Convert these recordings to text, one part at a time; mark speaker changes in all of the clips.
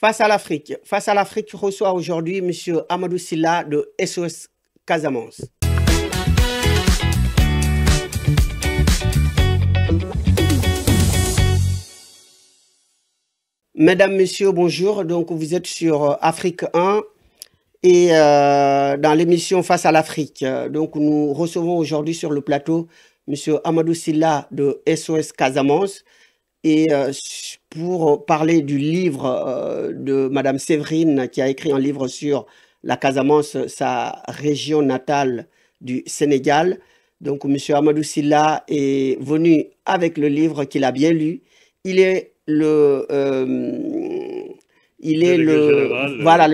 Speaker 1: Face à l'Afrique. Face à l'Afrique reçoit aujourd'hui M. Amadou Sylla de SOS Casamance. Mesdames, Messieurs, bonjour. Donc, vous êtes sur Afrique 1 et dans l'émission Face à l'Afrique. Donc, nous recevons aujourd'hui sur le plateau M. Amadou Sylla de SOS Casamance et pour parler du livre de Mme Séverine qui a écrit un livre sur la Casamance, sa région natale du Sénégal. Donc, M. Amadou Sylla est venu avec le livre qu'il a bien lu. Il est le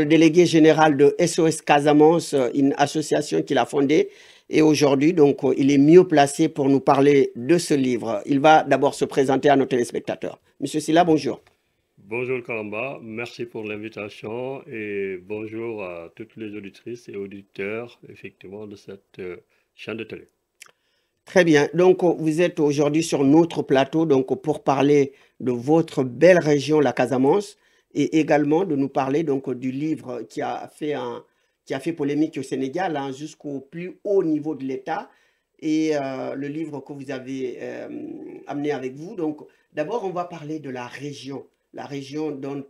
Speaker 1: délégué général de SOS Casamance, une association qu'il a fondée. Et aujourd'hui, donc, il est mieux placé pour nous parler de ce livre. Il va d'abord se présenter à nos téléspectateurs. Monsieur Sylla, bonjour.
Speaker 2: Bonjour Karamba, merci pour l'invitation et bonjour à toutes les auditrices et auditeurs, effectivement, de cette chaîne de télé.
Speaker 1: Très bien. Donc, vous êtes aujourd'hui sur notre plateau donc, pour parler de votre belle région, la Casamance, et également de nous parler donc, du livre qui a fait polémique au Sénégal hein, jusqu'au plus haut niveau de l'État, et le livre que vous avez amené avec vous. Donc, d'abord, on va parler de la région dont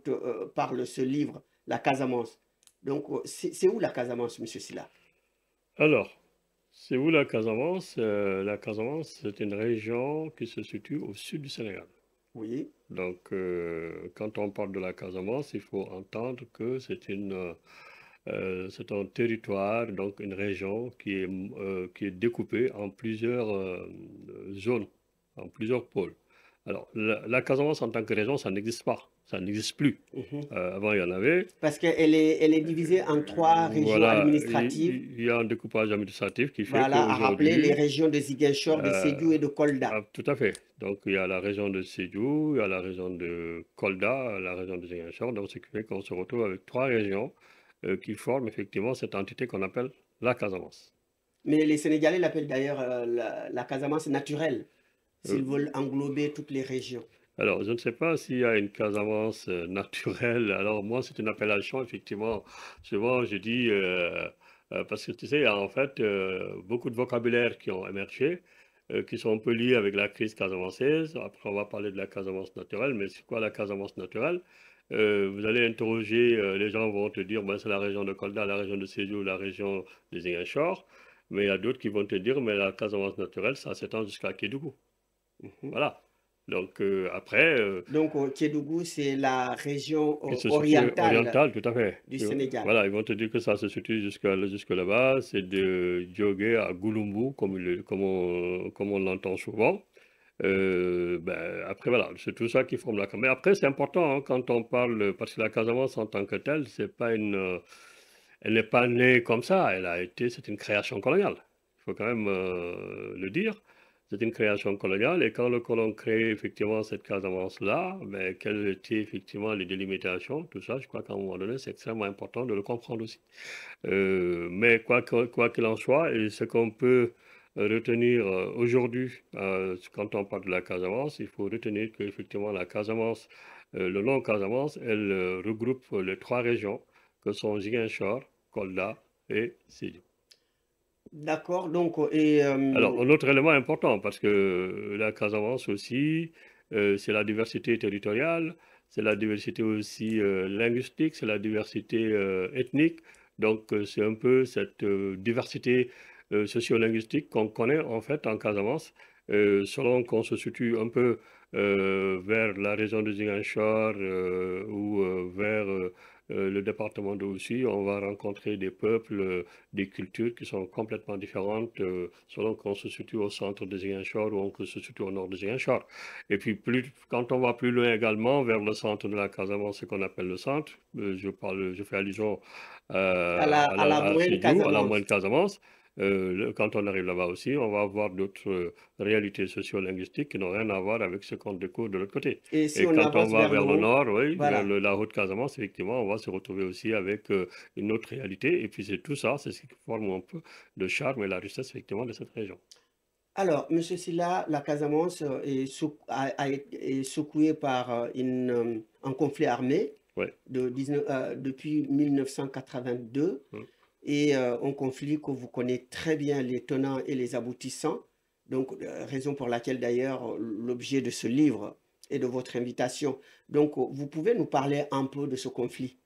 Speaker 1: parle ce livre, la Casamance. Donc, c'est où la Casamance, M. Sylla?
Speaker 2: Alors, c'est où la Casamance? La Casamance, c'est une région qui se situe au sud du Sénégal.
Speaker 1: Oui.
Speaker 2: Donc, quand on parle de la Casamance, il faut entendre que c'est un territoire, donc une région qui est découpée en plusieurs zones, en plusieurs pôles. Alors, la Casamance en tant que région, ça n'existe pas, ça n'existe plus. Avant, il y en avait.
Speaker 1: Parce qu'elle est divisée en 3 régions
Speaker 2: Voilà,
Speaker 1: administratives.
Speaker 2: il y a un découpage administratif qui fait
Speaker 1: Voilà, à rappeler les
Speaker 2: qu'aujourd'hui,
Speaker 1: régions de Ziguinchor, de Sédhiou et de Kolda.
Speaker 2: tout à fait. Donc, il y a la région de Sédhiou, il y a la région de Kolda, la région de Ziguinchor. Donc, ce qui fait qu'on se retrouve avec 3 régions qui forment effectivement cette entité qu'on appelle la Casamance.
Speaker 1: Mais les Sénégalais l'appellent d'ailleurs la Casamance naturelle,
Speaker 2: Euh,
Speaker 1: s'ils veulent englober toutes les régions.
Speaker 2: Alors, je ne sais pas s'il y a une Casamance naturelle. Alors, moi, c'est une appellation, effectivement. Souvent, je dis, parce que tu sais, il y a en fait beaucoup de vocabulaires qui ont émergé, qui sont un peu liés avec la crise casamançaise. Après, on va parler de la Casamance naturelle, mais c'est quoi la Casamance naturelle? Vous allez interroger, les gens vont te dire, ben, c'est la région de Kolda, la région de Sédhiou, la région de Ziguinchor. Mais il y a d'autres qui vont te dire, mais la Casamance naturelle, ça s'étend jusqu'à Kédougou. Voilà. Donc après,
Speaker 1: Donc, Kédougou, c'est la région
Speaker 2: qui se situe
Speaker 1: orientale
Speaker 2: orientale, tout à fait.
Speaker 1: du Sénégal.
Speaker 2: Voilà, ils vont te dire que ça se situe jusque là-bas. C'est de Diogué à Gouloumbou, comme on l'entend souvent. Ben, après, voilà, c'est tout ça qui forme la Casamance. Mais après, c'est important hein, quand on parle, parce que la Casamance en tant que telle, elle n'est pas née comme ça. C'est une création coloniale. Il faut quand même le dire. C'est une création coloniale et quand le colon crée effectivement cette Casamance-là, ben, quelles étaient effectivement les délimitations, tout ça, je crois qu'à un moment donné, c'est extrêmement important de le comprendre aussi. Mais quoi qu'il en soit, et ce qu'on peut retenir aujourd'hui, quand on parle de la Casamance, il faut retenir qu'effectivement la Casamance, le nom Casamance, elle regroupe les 3 régions que sont Ziguinchor, Kolda et Sédhiou.
Speaker 1: D'accord, donc,
Speaker 2: Alors, un autre élément important, parce que la Casamance aussi, c'est la diversité territoriale, c'est la diversité aussi linguistique, c'est la diversité ethnique. Donc, c'est un peu cette diversité sociolinguistique qu'on connaît en fait en Casamance, selon qu'on se situe un peu vers la région de Ziguinchor ou vers le département de Oussouye, on va rencontrer des peuples, des cultures qui sont complètement différentes selon qu'on se situe au centre de Ziguinchor ou qu'on se situe au nord de Ziguinchor. Et puis, quand on va plus loin également, vers le centre de la Casamance, ce qu'on appelle le centre, je fais allusion
Speaker 1: à la
Speaker 2: à
Speaker 1: moyenne
Speaker 2: Sédhiou, à la
Speaker 1: Casamance.
Speaker 2: moyenne Casamance. Quand on arrive là-bas aussi, on va avoir d'autres réalités socio-linguistiques qui n'ont rien à voir avec ce qu'on découvre de l'autre côté.
Speaker 1: Et si
Speaker 2: Et
Speaker 1: on
Speaker 2: quand on
Speaker 1: avance
Speaker 2: va
Speaker 1: vers le
Speaker 2: vers le
Speaker 1: haut,
Speaker 2: nord, oui, vers
Speaker 1: voilà.
Speaker 2: la Haute-Casamance, effectivement, on va se retrouver aussi avec une autre réalité. Et puis c'est tout ça, c'est ce qui forme un peu le charme et la richesse, effectivement, de cette région.
Speaker 1: Alors, M. Sylla, la Casamance est secouée par un conflit armé.
Speaker 2: Ouais.
Speaker 1: depuis 1982
Speaker 2: Hum.
Speaker 1: et un conflit que vous connaissez très bien les tenants et les aboutissants. Donc, raison pour laquelle d'ailleurs l'objet de ce livre et de votre invitation. Donc, vous pouvez nous parler un peu de ce conflit?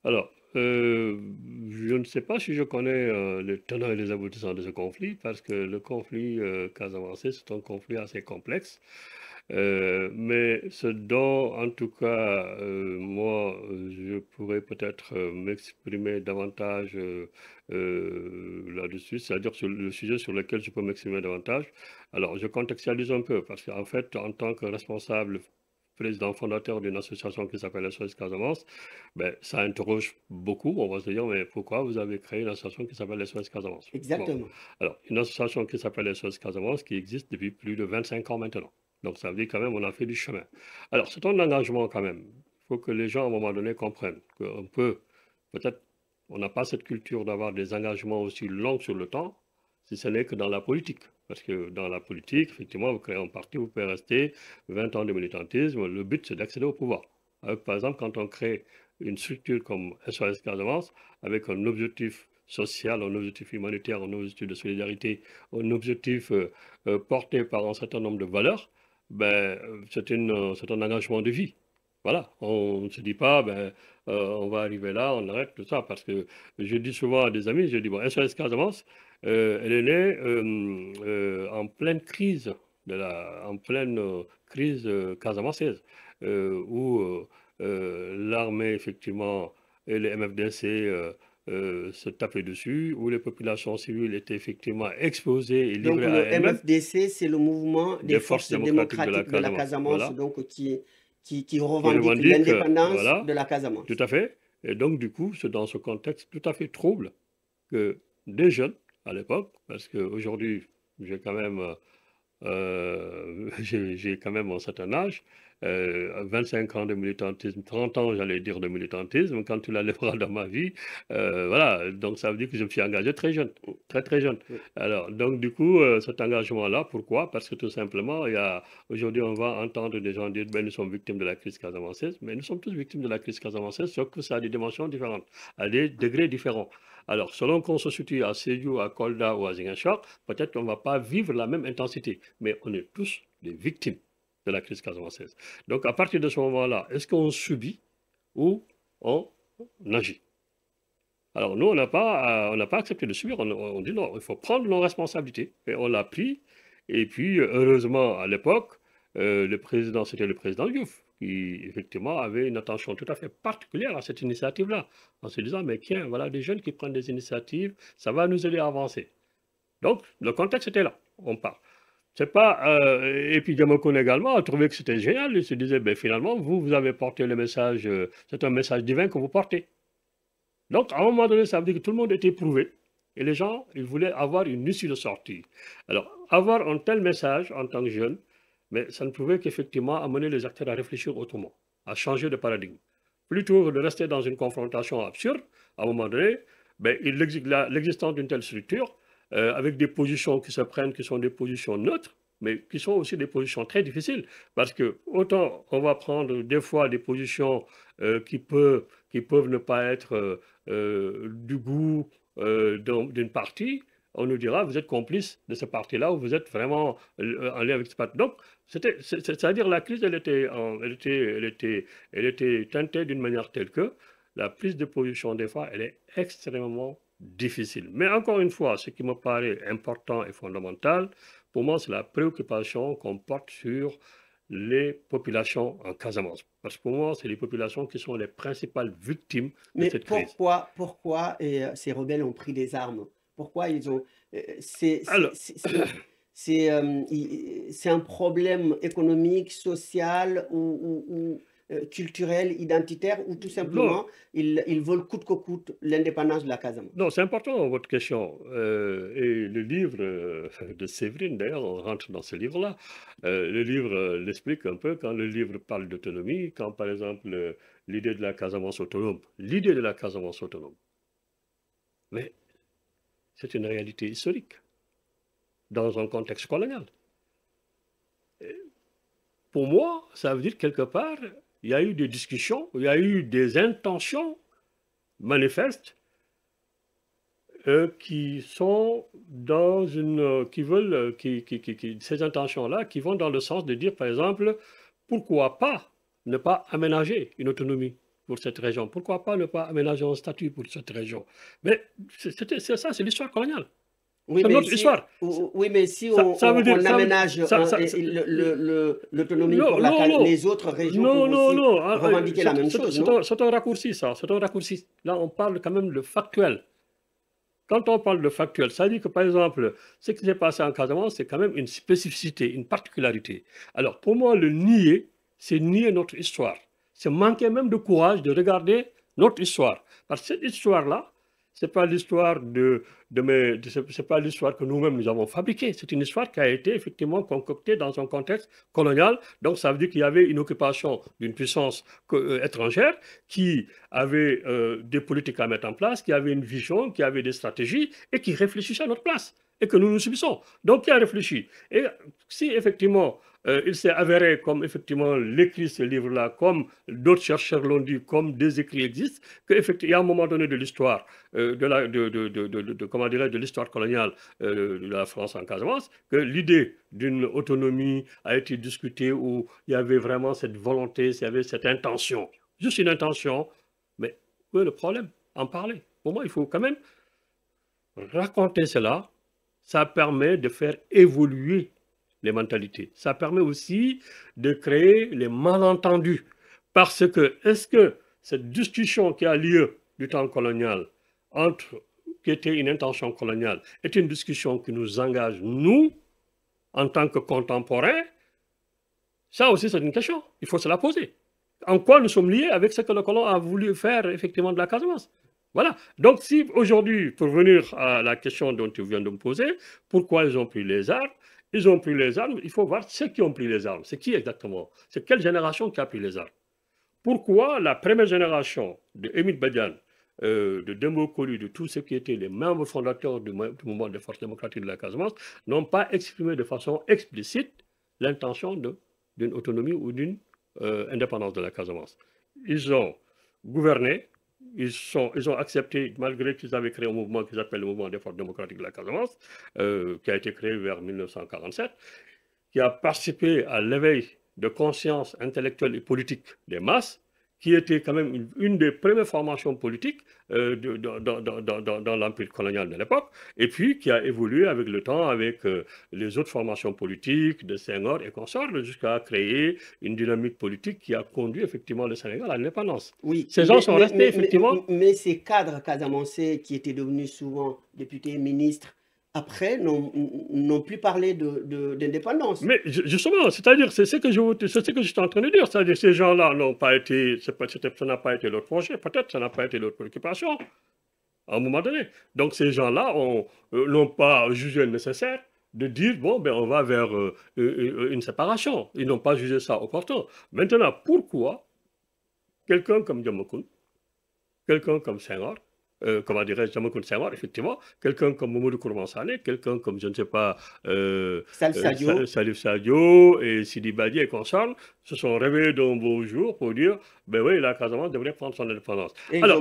Speaker 2: Alors, je ne sais pas si je connais les tenants et les aboutissants de ce conflit, parce que le conflit casamançais, c'est un conflit assez complexe. Mais ce dont, en tout cas, moi, je pourrais peut-être m'exprimer davantage là-dessus, c'est-à-dire sur le sujet sur lequel je peux m'exprimer davantage. Alors, je contextualise un peu, parce qu'en fait, en tant que responsable, président fondateur d'une association qui s'appelle SOS Casamance, ben, ça interroge beaucoup. On va se dire, mais pourquoi vous avez créé une association qui s'appelle SOS Casamance? Bon,
Speaker 1: Exactement.
Speaker 2: alors, une association qui s'appelle SOS Casamance qui existe depuis plus de 25 ans maintenant. Donc, ça veut dire quand même on a fait du chemin. Alors, c'est un engagement quand même. Il faut que les gens, à un moment donné, comprennent qu'on peut, peut-être, on n'a pas cette culture d'avoir des engagements aussi longs sur le temps, si ce n'est que dans la politique. Parce que dans la politique, effectivement, vous créez un parti, vous pouvez rester 20 ans de militantisme. Le but, c'est d'accéder au pouvoir. Par exemple, quand on crée une structure comme SOS Casamance, avec un objectif social, un objectif humanitaire, un objectif de solidarité, un objectif porté par un certain nombre de valeurs, ben, c'est un engagement de vie. Voilà, on ne se dit pas, ben, on va arriver là, on arrête tout ça, parce que je dis souvent à des amis, je dis, bon, SOS Casamance, elle est née en pleine crise, en pleine crise casamançaise, où l'armée, effectivement, et les MFDC se tapaient dessus, où les populations civiles étaient effectivement exposées et
Speaker 1: Donc,
Speaker 2: livrées à
Speaker 1: le
Speaker 2: elles-mêmes,
Speaker 1: MFDC, c'est le mouvement des
Speaker 2: des forces
Speaker 1: forces
Speaker 2: démocratiques de la
Speaker 1: démocratiques de la
Speaker 2: Casamance.
Speaker 1: Casamance,
Speaker 2: Voilà,
Speaker 1: donc qui
Speaker 2: qui
Speaker 1: revendique
Speaker 2: revendiquent,
Speaker 1: l'indépendance
Speaker 2: voilà,
Speaker 1: de la
Speaker 2: tout
Speaker 1: Casamance.
Speaker 2: à fait. Et donc, du coup, c'est dans ce contexte tout à fait trouble que des jeunes, à l'époque, parce qu'aujourd'hui, j'ai quand même j'ai quand même un certain âge, 25 ans de militantisme, 30 ans, j'allais dire, de militantisme, quand tu l'enlèveras dans ma vie, voilà, donc ça veut dire que je me suis engagé très jeune, très très jeune.
Speaker 1: Oui.
Speaker 2: Alors, donc du coup, cet engagement-là, pourquoi? Parce que tout simplement, aujourd'hui, on va entendre des gens dire, ben, nous sommes victimes de la crise casamançaise, mais nous sommes tous victimes de la crise casamançaise, sauf que ça a des dimensions différentes, à des degrés différents. Alors, selon qu'on se situe à Sédhiou, à Kolda ou à Ziguinchor, peut-être qu'on ne va pas vivre la même intensité, mais on est tous des victimes de la crise casamançaise. Donc, à partir de ce moment-là, est-ce qu'on subit ou on agit? Alors, nous, on n'a pas accepté de subir. On dit non, il faut prendre nos responsabilités. Et on l'a pris. Et puis, heureusement, à l'époque, le président, c'était le président Diouf, qui, effectivement, avait une attention tout à fait particulière à cette initiative-là, en se disant, mais tiens, voilà des jeunes qui prennent des initiatives, ça va nous aider à avancer. Donc, le contexte était là. On part. C'est pas, et puis Diamokon également a trouvé que c'était génial. Il se disait, ben, finalement, vous avez porté le message, c'est un message divin que vous portez. Donc, à un moment donné, ça veut dire que tout le monde était éprouvé. Et les gens, ils voulaient avoir une issue de sortie. Alors, avoir un tel message en tant que jeune, mais ça ne pouvait qu'effectivement amener les acteurs à réfléchir autrement, à changer de paradigme. Plutôt que de rester dans une confrontation absurde, à un moment donné, ben, l'existence d'une telle structure, avec des positions qui se prennent, qui sont des positions neutres, mais qui sont aussi des positions très difficiles. Parce que autant on va prendre des fois des positions qui peuvent ne pas être du goût d'une partie, on nous dira vous êtes complice de ce parti-là ou vous êtes vraiment en lien avec ce parti. Donc, c'est-à-dire la crise, elle était teintée d'une manière telle que la prise de position, des fois, elle est extrêmement difficile. Mais encore une fois, ce qui me paraît important et fondamental, pour moi, c'est la préoccupation qu'on porte sur les populations en Casamance. Parce que pour moi, c'est les populations qui sont les principales victimes de
Speaker 1: Mais
Speaker 2: cette crise.
Speaker 1: pourquoi ces rebelles ont pris des armes? Pourquoi ils ont...
Speaker 2: Alors,
Speaker 1: c'est un problème économique, social culturel, identitaire, ou tout
Speaker 2: non,
Speaker 1: simplement ils veulent coûte que coûte l'indépendance de la Casamance?
Speaker 2: non, c'est important votre question. Et le livre de Séverine, d'ailleurs, on rentre dans ce livre-là. Le livre l'explique un peu quand le livre parle d'autonomie, quand par exemple l'idée de la Casamance autonome, l'idée de la Casamance autonome. Mais c'est une réalité historique dans un contexte colonial. Pour moi, ça veut dire quelque part, il y a eu des discussions, il y a eu des intentions manifestes qui sont dans une, qui veulent, ces intentions-là, qui vont dans le sens de dire, par exemple, pourquoi pas ne pas aménager une autonomie pour cette région? Pourquoi pas ne pas aménager un statut pour cette région? Mais c'est ça, c'est l'histoire coloniale.
Speaker 1: Oui,
Speaker 2: C'est
Speaker 1: mais
Speaker 2: notre
Speaker 1: si,
Speaker 2: histoire.
Speaker 1: oui, mais si
Speaker 2: Ça veut dire,
Speaker 1: on aménage l'autonomie pour
Speaker 2: non, non,
Speaker 1: les autres régions
Speaker 2: non,
Speaker 1: peuvent
Speaker 2: non,
Speaker 1: aussi
Speaker 2: non.
Speaker 1: revendiquer la même chose, non?
Speaker 2: C'est un raccourci, ça. C'est un raccourci. Là, on parle quand même de factuel. Quand on parle de factuel, ça veut dire que, par exemple, ce qui s'est passé en Casamance, c'est quand même une spécificité, une particularité. Alors, pour moi, le nier, c'est nier notre histoire. C'est manquer même de courage de regarder notre histoire. Parce que cette histoire-là, ce n'est pas l'histoire c'est pas l'histoire que nous-mêmes nous avons fabriquée. C'est une histoire qui a été effectivement concoctée dans un contexte colonial. Donc, ça veut dire qu'il y avait une occupation d'une puissance étrangère qui avait des politiques à mettre en place, qui avait une vision, qui avait des stratégies et qui réfléchissait à notre place et que nous nous subissons. Donc, qui a réfléchi? Et si effectivement il s'est avéré, comme effectivement l'écrit ce livre-là, comme d'autres chercheurs l'ont dit, comme des écrits existent, qu'il y a un moment donné de l'histoire, comment dirais-je, de l'histoire coloniale de la France en Casamance, que l'idée d'une autonomie a été discutée où il y avait vraiment cette volonté, il y avait cette intention, juste une intention, mais où est le problème? En parler. Pour moi, il faut quand même raconter cela. Ça permet de faire évoluer les mentalités. Ça permet aussi de créer les malentendus. Parce que, est-ce que cette discussion qui a lieu du temps colonial, qui était une intention coloniale, est une discussion qui nous engage, nous, en tant que contemporains? Ça aussi, c'est une question. Il faut se la poser. En quoi nous sommes liés avec ce que le colon a voulu faire effectivement de la Casamance? Voilà. Donc, si aujourd'hui, pour venir à la question dont tu viens de me poser, pourquoi ils ont pris les armes? Ils ont pris les armes, il faut voir ceux qui ont pris les armes. C'est qui exactement? C'est quelle génération qui a pris les armes? Pourquoi la première génération de Émile Badiane, de Dembo Kolu, de tous ceux qui étaient les membres fondateurs du mouvement des forces démocratiques de la Casamance, n'ont pas exprimé de façon explicite l'intention d'une autonomie ou d'une indépendance de la Casamance? Ils ont gouverné. Ils ont accepté, malgré qu'ils avaient créé un mouvement qu'ils appellent le mouvement des forces démocratiques de la Casamance, qui a été créé vers 1947, qui a participé à l'éveil de conscience intellectuelle et politique des masses, qui était quand même une des premières formations politiques dans l'empire colonial de l'époque, et puis qui a évolué avec le temps, avec les autres formations politiques de Senghor et consorts, jusqu'à créer une dynamique politique qui a conduit effectivement le Sénégal à l'indépendance.
Speaker 1: Oui,
Speaker 2: ces gens sont restés effectivement...
Speaker 1: Mais ces cadres casamançais qui étaient devenus souvent députés, ministres, après, n'ont plus parlé d'indépendance.
Speaker 2: Mais justement, c'est-à-dire, c'est ce que je suis en train de dire. C'est-à-dire, ces gens-là n'ont pas été, ça n'a pas été leur projet, peut-être, ça n'a pas été leur préoccupation, à un moment donné. Donc, ces gens-là n'ont pas jugé nécessaire de dire, bon, ben, on va vers une séparation. Ils n'ont pas jugé ça opportun. Maintenant, pourquoi quelqu'un comme Diamokoun, quelqu'un comme Senghor, comment dirais-je, Diamokoun Senghor, effectivement, quelqu'un comme Mamadou Kourmansane, quelqu'un comme, je ne sais pas, Salif Sadio et Sidi Badi et consorts, se sont réveillés d'un beau jour pour dire, ben oui, la Casamance devrait prendre son indépendance. Alors,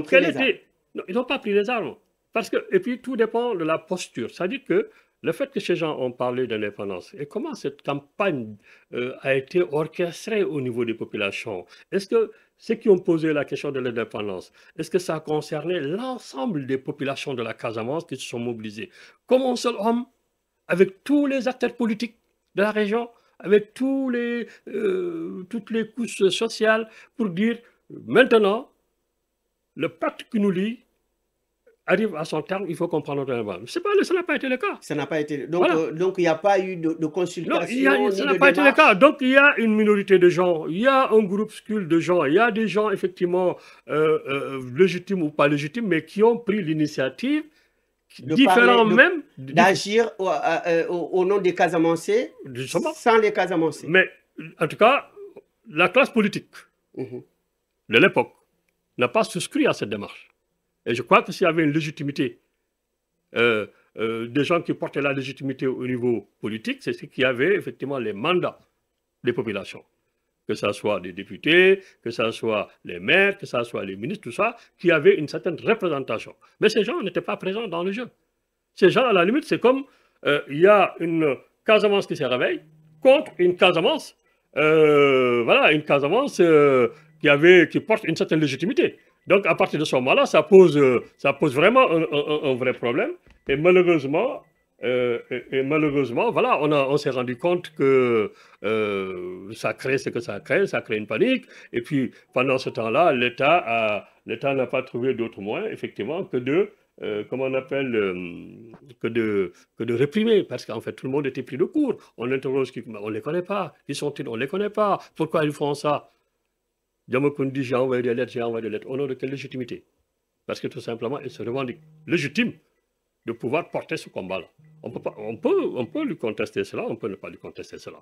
Speaker 2: non, ils n'ont pas pris les armes. Parce que, et puis, tout dépend de la posture. C'est-à-dire que le fait que ces gens ont parlé d'indépendance et comment cette campagne a été orchestrée au niveau des populations, est-ce que ceux qui ont posé la question de l'indépendance, est-ce que ça a concerné l'ensemble des populations de la Casamance qui se sont mobilisées comme un seul homme, avec tous les acteurs politiques de la région, avec toutes les couches sociales, pour dire maintenant, le pacte qui nous lie arrive à son terme, il faut comprendre notre indépendance. Ça n'a pas été le cas.
Speaker 1: Ça n'a pas été. Donc, voilà. Donc il n'y a pas eu de consultation.
Speaker 2: Non, ça n'a pas été le cas. Donc, il y a une minorité de gens, il y a un groupuscule de gens, il y a des gens, effectivement, légitimes ou pas légitimes, mais qui ont pris l'initiative, différents même.
Speaker 1: D'agir au nom des Casamancés, sans les Casamancés.
Speaker 2: Mais, en tout cas, la classe politique de l'époque n'a pas souscrit à cette démarche. Et je crois que s'il y avait une légitimité, des gens qui portaient la légitimité au niveau politique, c'est ce qui avait effectivement les mandats des populations. que ce soit des députés, que ce soit les maires, que ce soit les ministres, tout ça, qui avaient une certaine représentation. Mais ces gens n'étaient pas présents dans le jeu. Ces gens, à la limite, c'est comme il y a une Casamance qui se réveille contre une Casamance, voilà, une Casamance qui porte une certaine légitimité. Donc, à partir de ce moment-là, ça pose vraiment un vrai problème. Et malheureusement, voilà, on s'est rendu compte que ça crée ce que ça crée une panique. Et puis, pendant ce temps-là, l'État n'a pas trouvé d'autre moyen, effectivement, que de, comment on appelle, que de réprimer. Parce qu'en fait, tout le monde était pris de court. On interroge, on ne les connaît pas. Qui sont-ils? On ne les connaît pas. Pourquoi ils font ça? Diamakoun j'ai envoyé des lettres, j'ai envoyé des lettres. Au nom de quelle légitimité? Parce que tout simplement, ils se revendiquent légitimes de pouvoir porter ce combat-là. On peut lui contester cela, on peut ne pas lui contester cela.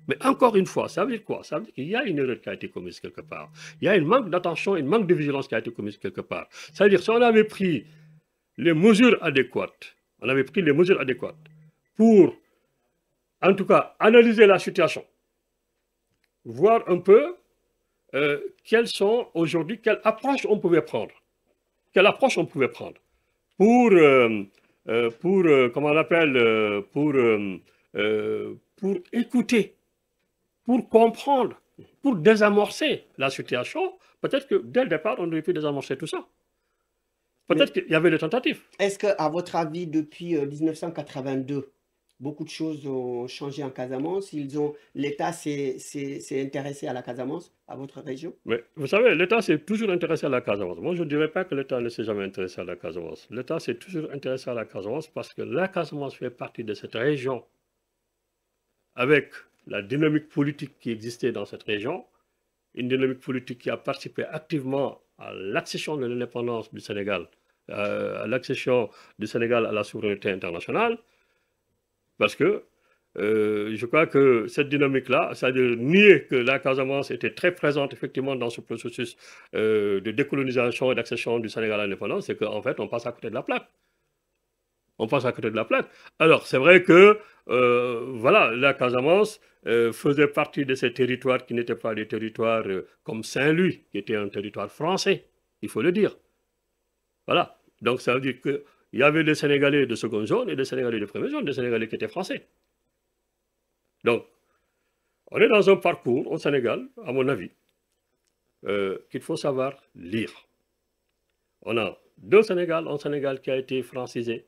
Speaker 2: Mais encore une fois, ça veut dire quoi? Ça veut dire qu'il y a une erreur qui a été commise quelque part. Il y a un manque d'attention, un manque de vigilance qui a été commise quelque part. Ça veut dire si on avait pris les mesures adéquates, pour, en tout cas, analyser la situation, voir un peu quelles sont aujourd'hui, quelle approche on pouvait prendre. Comment on appelle, pour écouter, pour comprendre, pour désamorcer la situation. Peut-être que dès le départ, on aurait pu désamorcer tout ça. Peut-être qu'il y avait des tentatives.
Speaker 1: Est-ce qu'à votre avis, depuis 1982, beaucoup de choses ont changé en Casamance? L'État s'est intéressé à la Casamance, à votre région?
Speaker 2: Mais vous savez, l'État s'est toujours intéressé à la Casamance. Moi, je ne dirais pas que l'État ne s'est jamais intéressé à la Casamance. L'État s'est toujours intéressé à la Casamance parce que la Casamance fait partie de cette région avec la dynamique politique qui existait dans cette région, une dynamique politique qui a participé activement à l'accession de l'indépendance du Sénégal, à l'accession du Sénégal à la souveraineté internationale, parce que je crois que cette dynamique-là, c'est-à-dire nier que la Casamance était très présente effectivement dans ce processus de décolonisation et d'accession du Sénégal à l'indépendance, c'est qu'en fait, on passe à côté de la plaque. Alors, c'est vrai que, voilà, la Casamance faisait partie de ces territoires qui n'étaient pas des territoires comme Saint-Louis, qui était un territoire français, il faut le dire. Voilà. Donc, ça veut dire qu'il y avait des Sénégalais de seconde zone et des Sénégalais de première zone, des Sénégalais qui étaient français. Donc, on est dans un parcours au Sénégal, à mon avis, qu'il faut savoir lire. On a deux Sénégal, un Sénégal qui a été francisé,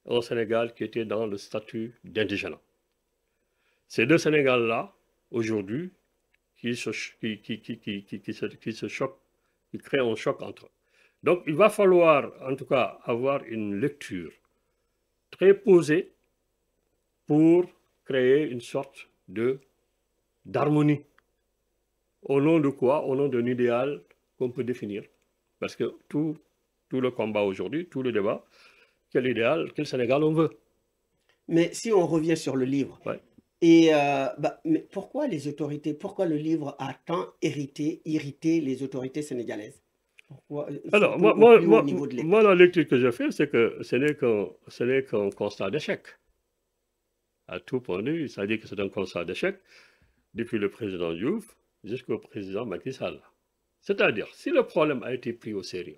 Speaker 2: un Sénégal qui était dans le statut d'indigénat. Ces deux Sénégal-là, aujourd'hui, qui se choquent, qui créent un choc entre eux. Donc, il va falloir, en tout cas, avoir une lecture très posée pour créer une sorte d'harmonie. Au nom de quoi? Au nom d'un idéal qu'on peut définir. Parce que tout le combat aujourd'hui, tout le débat, quel idéal, quel Sénégal on veut.
Speaker 1: Mais si on revient sur le livre,
Speaker 2: Ouais.
Speaker 1: mais pourquoi le livre a tant irrité les autorités sénégalaises?
Speaker 2: Alors, moi, la lecture que je fais, c'est que ce n'est qu'un constat d'échec. À tout point de vue, c'est-à-dire que c'est un constat d'échec depuis le président Diouf jusqu'au président Macky Sall. C'est-à-dire, si le problème a été pris au sérieux,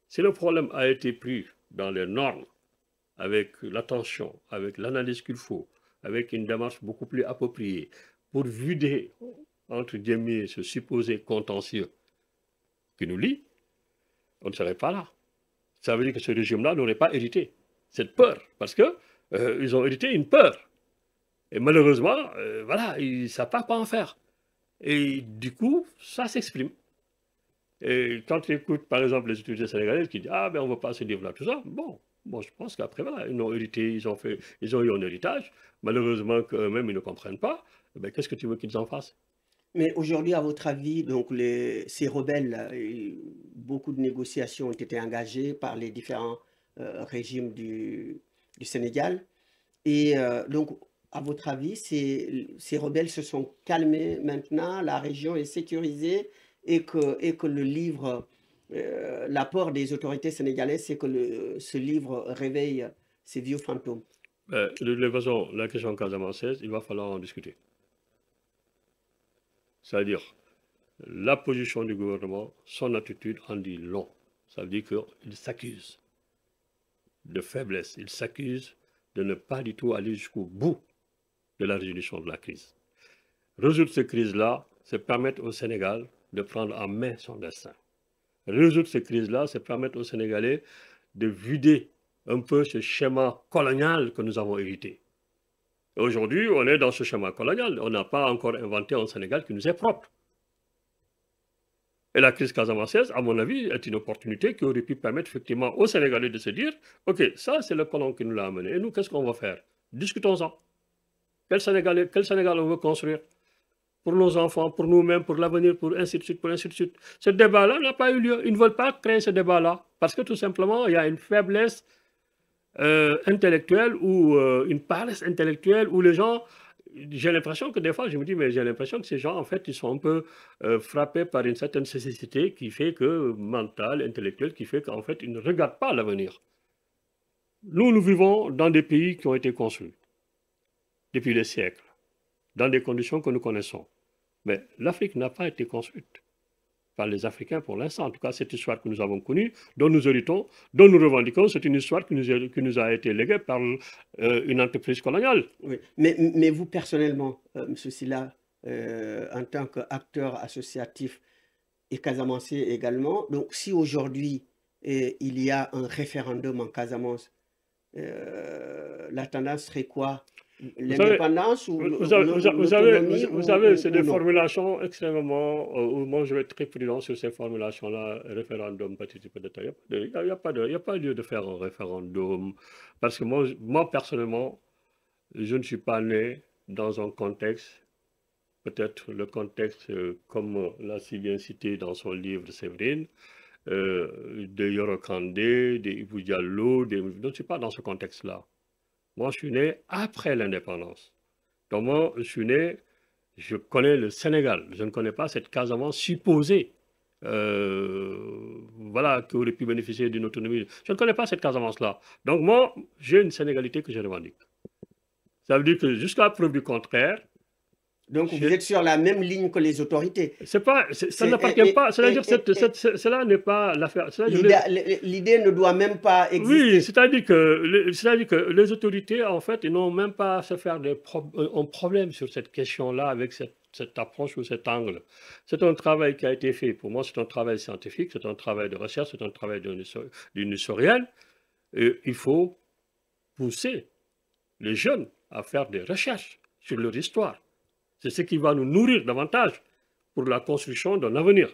Speaker 2: si le problème a été pris dans les normes, avec l'attention, avec l'analyse qu'il faut, avec une démarche beaucoup plus appropriée, pour vider, entre guillemets, ce supposé contentieux qui nous lie, on ne serait pas là. Ça veut dire que ce régime-là n'aurait pas hérité cette peur, parce qu'ils ont hérité une peur. Et malheureusement, voilà, ils ne savent pas quoi en faire. Et du coup, ça s'exprime. Et quand tu écoutes, par exemple, les autorités sénégalaises qui disent « Ah, ben on ne veut pas ce livre-là, tout ça », bon, je pense qu'après, voilà, ils ont hérité, ils ont eu un héritage. Malheureusement, qu'eux-mêmes, ils ne comprennent pas. Ben, qu'est-ce que tu veux qu'ils en fassent?
Speaker 1: Mais aujourd'hui, à votre avis, donc ces rebelles, beaucoup de négociations ont été engagées par les différents régimes du Sénégal. Et donc, à votre avis, ces rebelles se sont calmés maintenant, la région est sécurisée et que le livre, l'apport des autorités sénégalaises, c'est que ce livre réveille ces vieux fantômes.
Speaker 2: De toute façon, la question casamançaise, il va falloir en discuter. C'est-à-dire, la position du gouvernement, son attitude en dit long. Ça veut dire qu'il s'accuse de faiblesse, il s'accuse de ne pas du tout aller jusqu'au bout de la résolution de la crise. Résoudre cette crise-là, c'est permettre au Sénégal de prendre en main son destin. Résoudre cette crise-là, c'est permettre aux Sénégalais de vider un peu ce schéma colonial que nous avons hérité. Aujourd'hui, on est dans ce schéma colonial. On n'a pas encore inventé un Sénégal qui nous est propre. Et la crise casamançaise, à mon avis, est une opportunité qui aurait pu permettre effectivement aux Sénégalais de se dire « Ok, ça c'est le colon qui nous l'a amené. Et nous, qu'est-ce qu'on va faire? Discutons-en. Quel Sénégal on veut construire? Pour nos enfants, pour nous-mêmes, pour l'avenir, pour ainsi de suite, pour ainsi de suite. » Ce débat-là n'a pas eu lieu. Ils ne veulent pas créer ce débat-là. Parce que tout simplement, il y a une faiblesse intellectuelle ou une paresse intellectuelle où les gens... J'ai l'impression que des fois, je me dis, mais j'ai l'impression que ces gens, en fait, ils sont un peu frappés par une certaine cécité qui fait que, mentale, intellectuelle, qui fait qu'en fait, ils ne regardent pas l'avenir. Nous vivons dans des pays qui ont été construits depuis des siècles, dans des conditions que nous connaissons. Mais l'Afrique n'a pas été construite par les Africains pour l'instant. En tout cas, cette histoire que nous avons connue, dont nous héritons, dont nous revendiquons, c'est une histoire qui nous a été léguée par une entreprise coloniale.
Speaker 1: Oui. Mais vous, personnellement, M. Sylla, en tant qu'acteur associatif et casamancé également, donc si aujourd'hui il y a un référendum en Casamance, la tendance serait quoi? L'indépendance ou l'autonomie?
Speaker 2: Vous savez, c'est des formulations extrêmement... moi, je vais être très prudent sur ces formulations-là, référendum, participatif. Il n'y a pas lieu de faire un référendum. Parce que moi, personnellement, je ne suis pas né dans un contexte, peut-être le contexte, comme l'a si bien cité dans son livre Séverine, de Yoro Kandé, de Ibou Diallo, je ne suis pas dans ce contexte-là. Moi, je suis né après l'indépendance. Donc moi, je suis né, je connais le Sénégal. Je ne connais pas cette Casamance supposée, voilà, qui aurait pu bénéficier d'une autonomie. Je ne connais pas cette Casamance-là. Donc moi, j'ai une sénégalité que je revendique. Ça veut dire que jusqu'à preuve du contraire...
Speaker 1: Donc vous êtes sur la même ligne que les autorités.
Speaker 2: Ça n'appartient pas, c'est-à-dire cela n'est pas l'affaire.
Speaker 1: L'idée ne doit même pas exister.
Speaker 2: Oui, c'est-à-dire que les autorités, en fait, ils n'ont même pas à se faire un problème sur cette question-là avec cette approche ou cet angle. C'est un travail qui a été fait. Pour moi, c'est un travail scientifique, c'est un travail de recherche, c'est un travail d'une historienne. Et il faut pousser les jeunes à faire des recherches sur leur histoire. C'est ce qui va nous nourrir davantage pour la construction d'un avenir.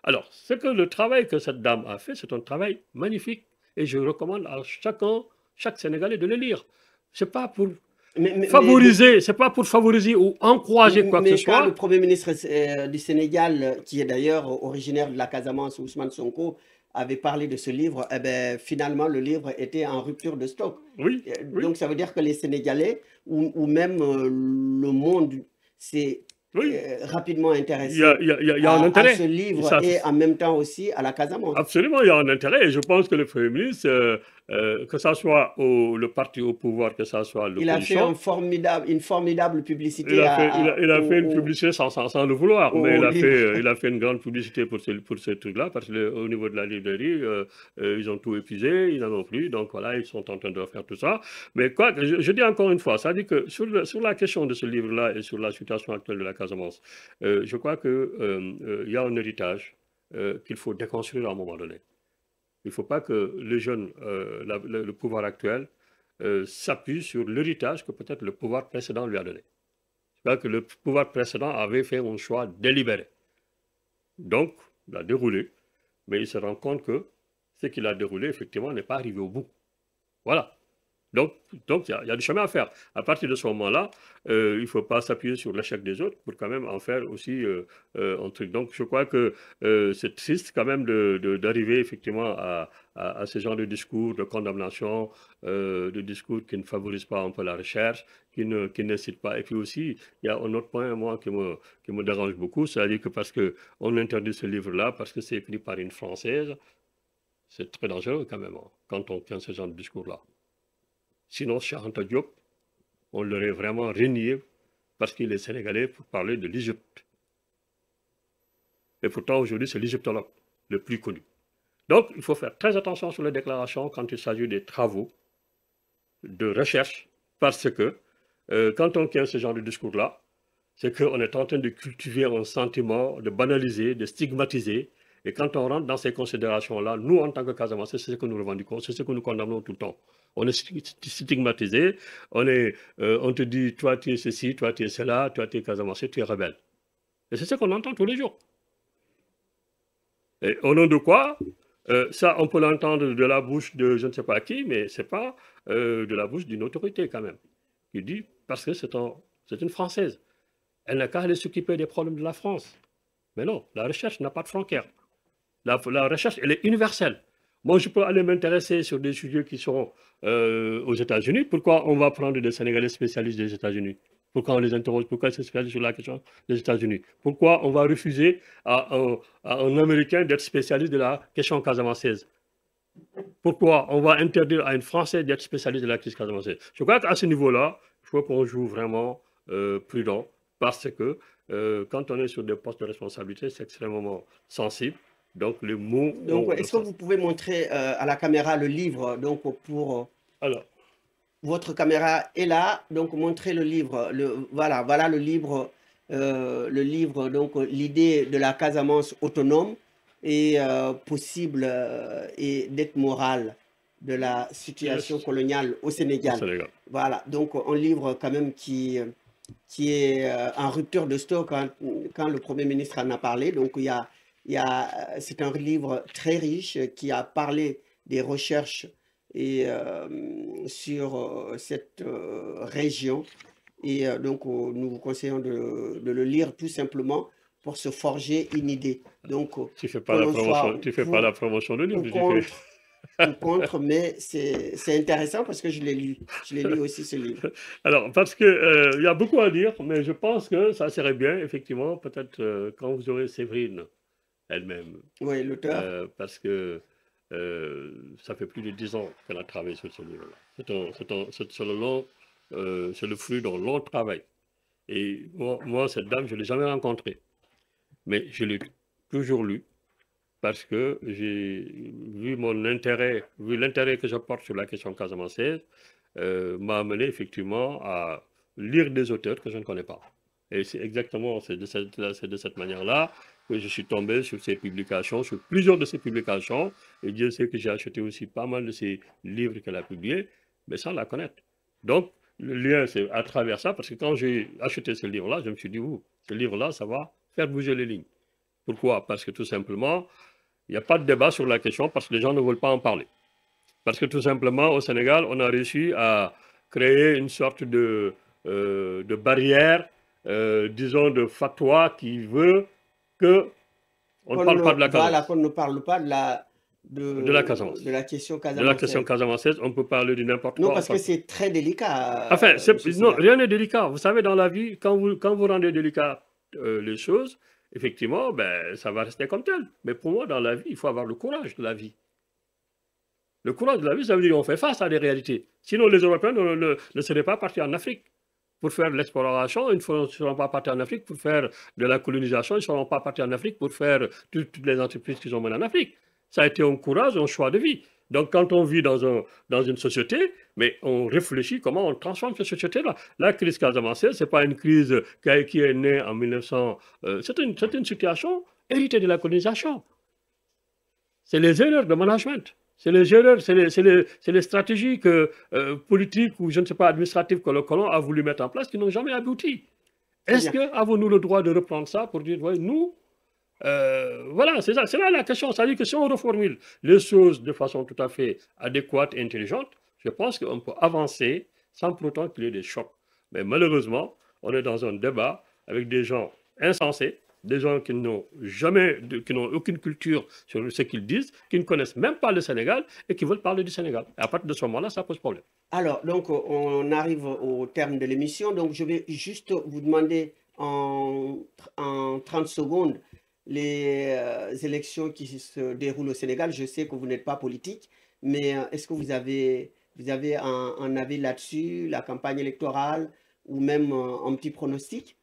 Speaker 2: Alors, c'est que le travail que cette dame a fait, c'est un travail magnifique. Et je recommande à chaque Sénégalais de le lire. Ce n'est pas pour favoriser, c'est pas pour favoriser ou encourager quoi que ce soit.
Speaker 1: Mais quand le Premier ministre du Sénégal, qui est d'ailleurs originaire de la Casamance, Ousmane Sonko, avait parlé de ce livre, eh bien, finalement, le livre était en rupture de stock.
Speaker 2: Oui,
Speaker 1: donc, ça veut dire que les Sénégalais, ou même le monde, c'est rapidement intéressé
Speaker 2: à
Speaker 1: ce livre et en même temps aussi à la Casamance.
Speaker 2: Absolument, il y a un intérêt et je pense que le Premier ministre, que ce soit le parti au pouvoir, que ce soit l'opposition...
Speaker 1: Il a fait une formidable publicité.
Speaker 2: Il a fait une publicité sans le vouloir, mais il a fait une grande publicité pour ce truc-là, parce qu'au niveau de la librairie, ils ont tout épuisé, ils n'en ont plus, donc voilà, ils sont en train de faire tout ça. Mais quoi, je dis encore une fois, ça dit que sur la question de ce livre-là et sur la situation actuelle de la Casamance, je crois qu'il y a un héritage qu'il faut déconstruire à un moment donné. Il ne faut pas que les jeunes, le pouvoir actuel, s'appuie sur l'héritage que peut-être le pouvoir précédent lui a donné. C'est-à-dire que le pouvoir précédent avait fait un choix délibéré. Donc, il a déroulé, mais il se rend compte que ce qu'il a déroulé, effectivement, n'est pas arrivé au bout. Voilà. Donc il y a du chemin à faire. À partir de ce moment-là, il ne faut pas s'appuyer sur l'échec des autres pour quand même en faire aussi un truc. Donc je crois que c'est triste quand même d'arriver effectivement à ce genre de discours de condamnation, de discours qui ne favorisent pas un peu la recherche, qui n'incitent pas. Et puis aussi, il y a un autre point, moi, qui me dérange beaucoup, c'est-à-dire que parce qu'on interdit ce livre-là, parce que c'est écrit par une Française, c'est très dangereux quand même, hein, quand on tient ce genre de discours-là. Sinon, Cheikh Anta Diop, on l'aurait vraiment renié parce qu'il est sénégalais pour parler de l'Égypte. Et pourtant, aujourd'hui, c'est l'égyptologue le plus connu. Donc, il faut faire très attention sur les déclarations quand il s'agit des travaux de recherche, parce que quand on tient ce genre de discours-là, c'est qu'on est en train de cultiver un sentiment, de banaliser, de stigmatiser. Et quand on rentre dans ces considérations-là, nous, en tant que Casamançais, c'est ce que nous revendiquons, c'est ce que nous condamnons tout le temps. On est stigmatisé, on te dit, toi tu es ceci, toi tu es cela, toi tu es Casamançais, tu es rebelle. Et c'est ce qu'on entend tous les jours. Et au nom de quoi ça, on peut l'entendre de la bouche de je ne sais pas qui, mais ce n'est pas de la bouche d'une autorité quand même. Qui dit, parce que c'est une Française. Elle n'a qu'à aller s'occuper des problèmes de la France. Mais non, la recherche n'a pas de frontières. La recherche, elle est universelle. Moi, je peux aller m'intéresser sur des sujets qui sont aux États-Unis. Pourquoi on va prendre des Sénégalais spécialistes des États-Unis? Pourquoi on les interroge? Pourquoi ils se spécialisent sur la question des États-Unis? Pourquoi on va refuser à un Américain d'être spécialiste de la question casamançaise? Pourquoi on va interdire à une Française d'être spécialiste de la crise casamançaise? Je crois qu'à ce niveau-là, il faut qu'on joue vraiment prudent, parce que quand on est sur des postes de responsabilité, c'est extrêmement sensible. Donc, les mots...
Speaker 1: Donc, est-ce que vous pouvez montrer à la caméra le livre, donc pour...
Speaker 2: Alors,
Speaker 1: votre caméra est là, donc montrez le livre. Voilà le livre, donc l'idée de la Casamance autonome et possible et dette morale de la situation coloniale au Sénégal. Voilà, donc un livre quand même qui est en rupture de stock quand le Premier ministre en a parlé. Donc c'est un livre très riche qui a parlé des recherches et sur cette région. Et donc, nous vous conseillons de le lire tout simplement pour se forger une idée. Donc,
Speaker 2: tu ne fais pas la promotion de livre.
Speaker 1: Ou contre, mais c'est intéressant parce que je l'ai lu. Je l'ai lu aussi, ce livre.
Speaker 2: Alors, parce qu'il y a beaucoup à dire, mais je pense que ça serait bien, effectivement, peut-être quand vous aurez Séverine elle-même.
Speaker 1: Oui, l'auteur.
Speaker 2: Parce que ça fait plus de 10 ans qu'elle a travaillé sur ce livre-là. C'est le fruit d'un long travail. Et moi, cette dame, je ne l'ai jamais rencontrée. Mais je l'ai toujours lu, parce que j'ai vu l'intérêt que je porte sur la question casamançaise, m'a amené effectivement à lire des auteurs que je ne connais pas. Et c'est exactement de cette manière-là que je suis tombé sur ces publications, sur plusieurs de ces publications. Et Dieu sait que j'ai acheté aussi pas mal de ces livres qu'elle a publiés, mais sans la connaître. Donc, le lien, c'est à travers ça, parce que quand j'ai acheté ce livre-là, je me suis dit, ce livre-là, ça va faire bouger les lignes. Pourquoi? Parce que tout simplement, il n'y a pas de débat sur la question, parce que les gens ne veulent pas en parler. Parce que tout simplement, au Sénégal, on a réussi à créer une sorte de barrière, disons de fatwa, qui veut qu'on ne parle pas de la Casamance.
Speaker 1: Voilà, qu'on ne parle pas
Speaker 2: de la Casamance.
Speaker 1: De la question casamançaise.
Speaker 2: De la question casamançaise, on peut parler de n'importe quoi.
Speaker 1: Non, parce que c'est très délicat.
Speaker 2: Enfin, non, rien n'est délicat. Vous savez, dans la vie, quand vous rendez délicat les choses, effectivement, ben, ça va rester comme tel. Mais pour moi, dans la vie, il faut avoir le courage de la vie. Le courage de la vie, ça veut dire qu'on fait face à des réalités. Sinon, les Européens ne seraient pas partis en Afrique pour faire de l'exploration. Ils ne seront pas partis en Afrique pour faire de la colonisation. Ils ne seront pas partis en Afrique pour faire toutes les entreprises qu'ils ont menées en Afrique. Ça a été un courage, un choix de vie. Donc, quand on vit dans une société, mais on réfléchit comment on transforme cette société-là. La crise casamançaise, ce n'est pas une crise qui est née en 1900. C'est une situation héritée de la colonisation. C'est les erreurs de management. C'est les erreurs, c'est les stratégies politiques ou je ne sais pas administratives que le colon a voulu mettre en place qui n'ont jamais abouti. Est-ce que avons-nous le droit de reprendre ça pour dire, ouais, nous, voilà, c'est là la question. C'est-à-dire que si on reformule les choses de façon tout à fait adéquate et intelligente, je pense qu'on peut avancer sans pour autant qu'il y ait des chocs. Mais malheureusement, on est dans un débat avec des gens insensés, des gens qui n'ont aucune culture sur ce qu'ils disent, qui ne connaissent même pas le Sénégal et qui veulent parler du Sénégal. Et à partir de ce moment-là, ça pose problème.
Speaker 1: Alors, donc, on arrive au terme de l'émission. Donc, je vais juste vous demander en 30 secondes les élections qui se déroulent au Sénégal. Je sais que vous n'êtes pas politique, mais est-ce que vous avez un avis là-dessus, la campagne électorale, ou même un petit pronostic?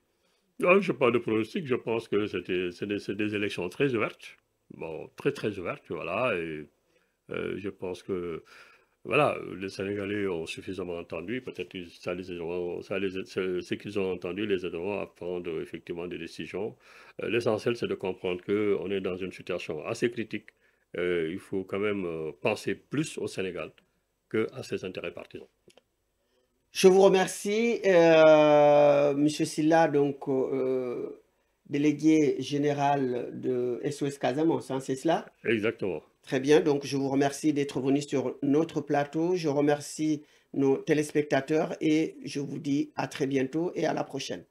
Speaker 2: Non, je n'ai pas de pronostic. Je pense que c'est des élections très ouvertes. Bon, très, très ouvertes, voilà. Et je pense que, voilà, les Sénégalais ont suffisamment entendu. Peut-être que ce qu'ils ont entendu les aideront à prendre effectivement des décisions. L'essentiel, c'est de comprendre qu'on est dans une situation assez critique. Il faut quand même penser plus au Sénégal qu'à ses intérêts partisans.
Speaker 1: Je vous remercie, Monsieur Silla, donc délégué général de SOS Casamance, hein, c'est cela?
Speaker 2: Exactement.
Speaker 1: Très bien, donc je vous remercie d'être venu sur notre plateau. Je remercie nos téléspectateurs et je vous dis à très bientôt et à la prochaine.